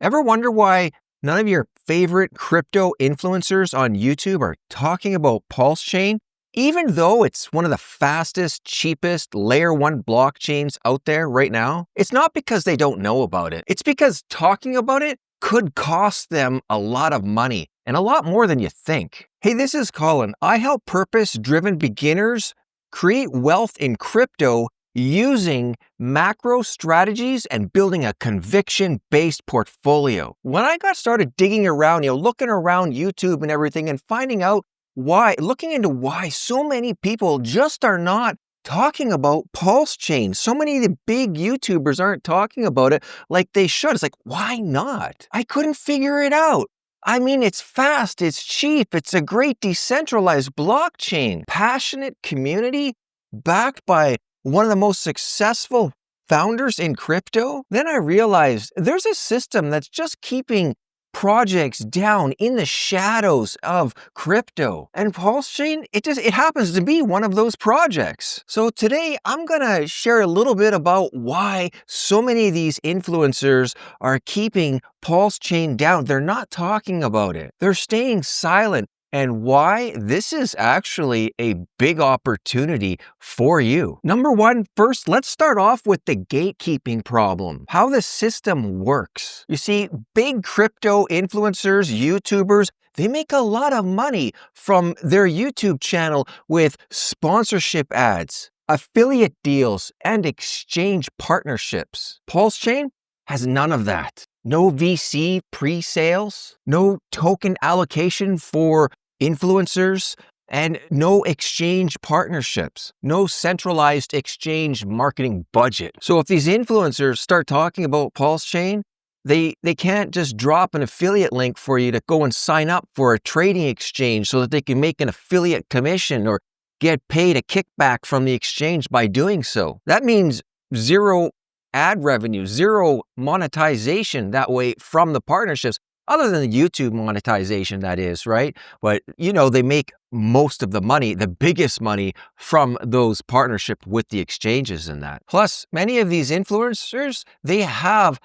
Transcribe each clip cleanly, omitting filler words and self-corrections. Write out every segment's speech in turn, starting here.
Ever wonder why none of your favorite crypto influencers on YouTube are talking about PulseChain, even though it's one of the fastest, cheapest layer one blockchains out there right now? It's not because they don't know about it. It's because talking about it could cost them a lot of money and a lot more than you think. Hey, this is Colin. I help purpose-driven beginners create wealth in crypto using macro strategies and building a conviction-based portfolio. When I got started digging around, looking around YouTube and everything and finding out looking into why so many people just are not talking about PulseChain. So many of the big YouTubers aren't talking about it like they should. It's like, why not? I couldn't figure it out. I mean, it's fast, it's cheap, it's a great decentralized blockchain, passionate community backed by one of the most successful founders in crypto. Then I realized there's a system that's just keeping projects down in the shadows of crypto. And PulseChain, it happens to be one of those projects. So today I'm gonna share a little bit about why so many of these influencers are keeping PulseChain down. They're not talking about it. They're staying silent. And why this is actually a big opportunity for you. Number one, first, let's start off with the gatekeeping problem, how the system works. You see, big crypto influencers, YouTubers, they make a lot of money from their YouTube channel with sponsorship ads, affiliate deals, and exchange partnerships. PulseChain has none of that. No VC pre-sales, no token allocation for influencers, and no exchange partnerships, no centralized exchange marketing budget. So if these influencers start talking about PulseChain, they can't just drop an affiliate link for you to go and sign up for a trading exchange so that they can make an affiliate commission or get paid a kickback from the exchange by doing so. That means zero ad revenue, zero monetization that way from the partnerships, other than the YouTube monetization, that is, right? But they make most of the money, the biggest money from those partnerships with the exchanges and that. Plus, many of these influencers, they have,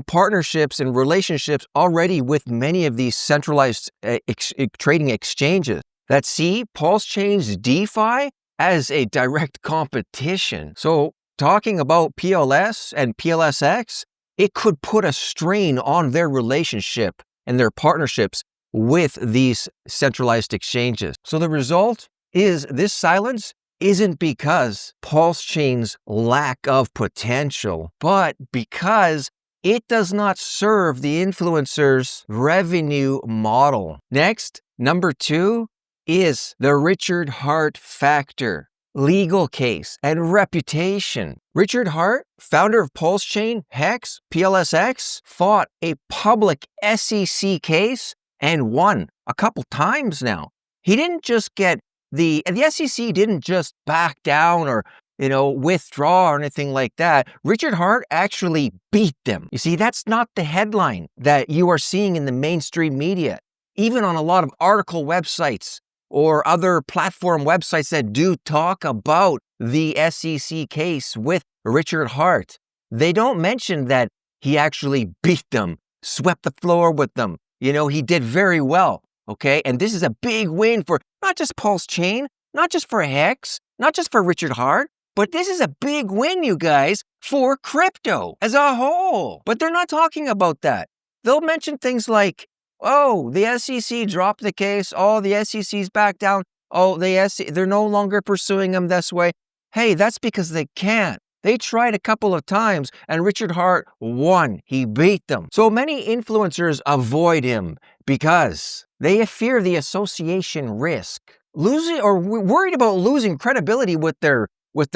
partnerships and relationships already with many of these centralized trading exchanges that see PulseChain's DeFi as a direct competition. So talking about PLS and PLSX, it could put a strain on their relationship and their partnerships with these centralized exchanges. So the result is this silence isn't because PulseChain's lack of potential, but because it does not serve the influencer's revenue model. Next, number two is the Richard Heart factor. Legal case and reputation. Richard Heart, founder of PulseChain, Hex, PLSX, fought a public SEC case and won a couple times now. He didn't just get the SEC didn't just back down or withdraw or anything like that. Richard Heart actually beat them. You see, that's not the headline that you are seeing in the mainstream media, even on a lot of article websites or other platform websites that do talk about the SEC case with Richard Heart. They don't mention that he actually beat them, swept the floor with them. He did very well, okay? And this is a big win for not just PulseChain, not just for Hex, not just for Richard Heart, but this is a big win, you guys, for crypto as a whole. But they're not talking about that. They'll mention things like, oh, the SEC dropped the case. Oh, the SEC's back down. Oh, they're no longer pursuing him this way. Hey, that's because they can't. They tried a couple of times and Richard Heart won. He beat them. So many influencers avoid him because they fear the association risk. Losing or worried about losing credibility with their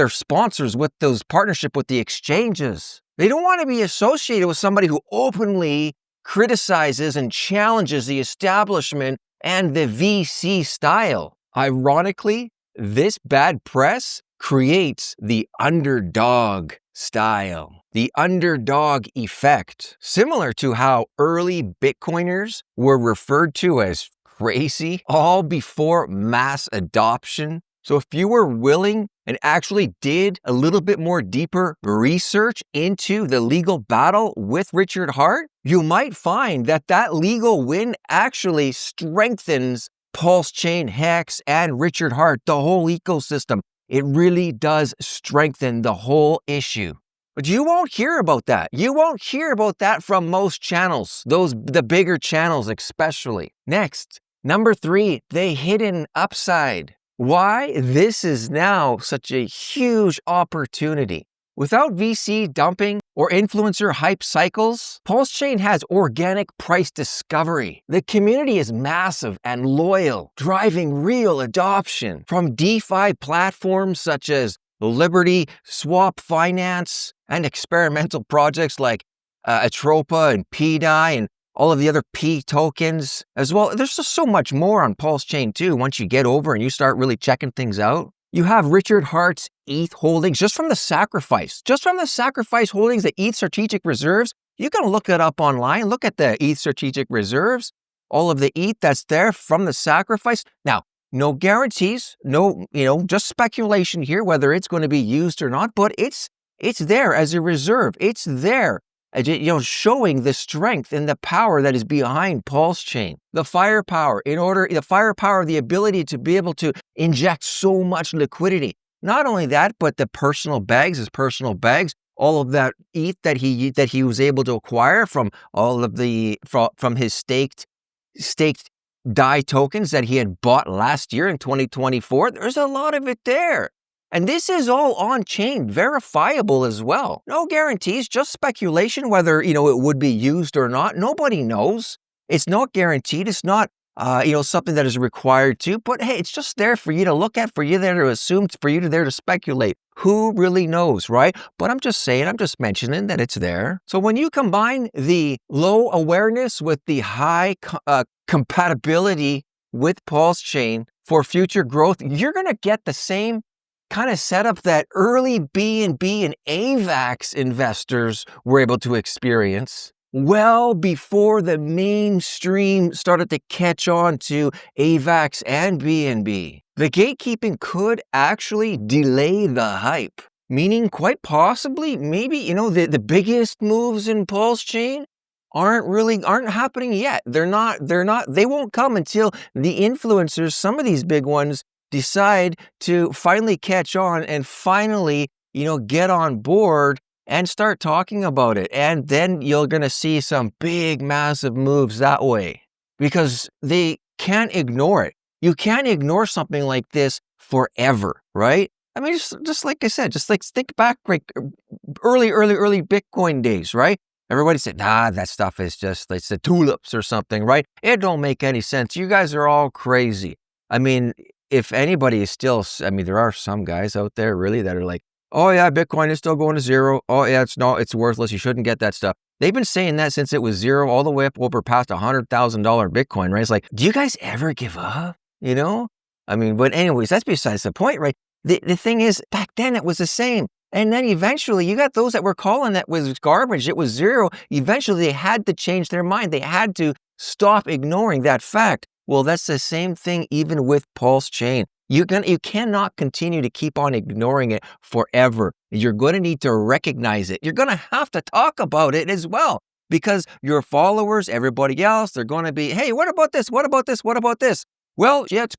sponsors, with those partnership with the exchanges. They don't want to be associated with somebody who openly criticizes and challenges the establishment and the VC style. Ironically, this bad press creates the underdog style, the underdog effect, similar to how early Bitcoiners were referred to as crazy, all before mass adoption. So if you were willing and actually did a little bit more deeper research into the legal battle with Richard Hart, you might find that that legal win actually strengthens PulseChain, Hex, and Richard Hart, the whole ecosystem. It really does strengthen the whole issue. But you won't hear about that. You won't hear about that from most channels, the bigger channels especially. Next, number 3, the hidden upside. Why this is now such a huge opportunity. Without VC dumping or influencer hype cycles, PulseChain has organic price discovery. The community is massive and loyal, driving real adoption from DeFi platforms such as Liberty, Swap Finance, and experimental projects like Atropa and PDAI and all of the other P tokens as well. There's just so much more on PulseChain too once you get over and you start really checking things out. You have Richard Hart's ETH holdings just from the sacrifice holdings, the ETH strategic reserves. You can look it up online. Look at the ETH strategic reserves, all of the ETH that's there from the sacrifice. Now, no guarantees, just speculation here, whether it's going to be used or not, but it's there as a reserve. It's there, showing the strength and the power that is behind PulseChain. The firepower, the ability to be able to inject so much liquidity. Not only that, but the personal bags, all of that ETH that he was able to acquire from all of from his staked DAI tokens that he had bought last year in 2024. There's a lot of it there. And this is all on-chain, verifiable as well. No guarantees, just speculation whether, it would be used or not. Nobody knows. It's not guaranteed. It's not, something that is required to. But hey, it's just there for you to look at, for you there to assume, for you there to speculate. Who really knows, right? But I'm just mentioning that it's there. So when you combine the low awareness with the high compatibility with PulseChain for future growth, you're going to get the same kind of setup that early BNB and AVAX investors were able to experience well before the mainstream started to catch on to AVAX and BNB. The gatekeeping could actually delay the hype, meaning quite possibly, maybe, the biggest moves in PulseChain aren't happening yet. They won't come until the influencers, some of these big ones, decide to finally catch on and finally, get on board and start talking about it. And then you're going to see some big, massive moves that way because they can't ignore it. You can't ignore something like this forever, right? I mean, just like I said, think back like early Bitcoin days, right? Everybody said, that stuff is just, they said tulips or something, right? It don't make any sense. You guys are all crazy. I mean, if anybody is still, there are some guys out there really that are like, oh yeah, Bitcoin is still going to zero. Oh yeah, it's worthless. You shouldn't get that stuff. They've been saying that since it was zero all the way up over past $100,000 Bitcoin, right? It's like, do you guys ever give up? But anyways, that's besides the point, right? The thing is, back then it was the same. And then eventually you got those that were calling that was garbage. It was zero. Eventually they had to change their mind. They had to stop ignoring that fact. Well, that's the same thing even with PulseChain. You cannot continue to keep on ignoring it forever. You're going to need to recognize it. You're going to have to talk about it as well because your followers, everybody else, they're going to be, hey, what about this? What about this? What about this? Well, yeah, it's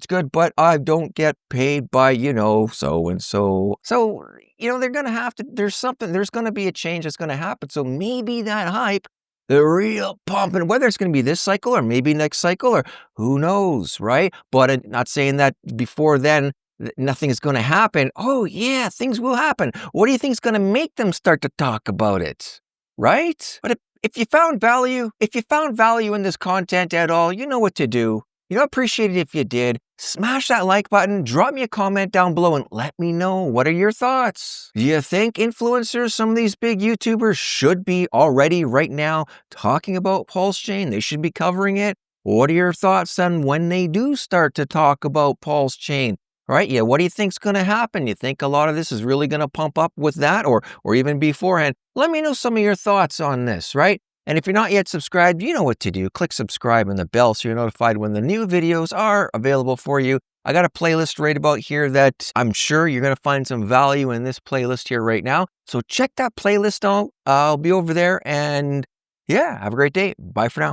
good, but I don't get paid by, so-and-so. So, they're going to have to, there's going to be a change that's going to happen. So maybe that hype, the real pump, and whether it's going to be this cycle or maybe next cycle or who knows, right? But I'm not saying that before then, nothing is going to happen. Oh yeah, things will happen. What do you think is going to make them start to talk about it, right? But if you found value in this content at all, you know what to do. Appreciate it if you did. Smash that like button, drop me a comment down below and let me know, what are your thoughts? Do you think influencers, some of these big YouTubers should be already right now talking about PulseChain? They should be covering it. What are your thoughts on when they do start to talk about PulseChain? Right? Yeah, what do you think's going to happen? You think a lot of this is really going to pump up with that or even beforehand? Let me know some of your thoughts on this, right? And if you're not yet subscribed, you know what to do. Click subscribe and the bell so you're notified when the new videos are available for you. I got a playlist right about here that I'm sure you're going to find some value in this playlist here right now. So check that playlist out. I'll be over there, and yeah, have a great day. Bye for now.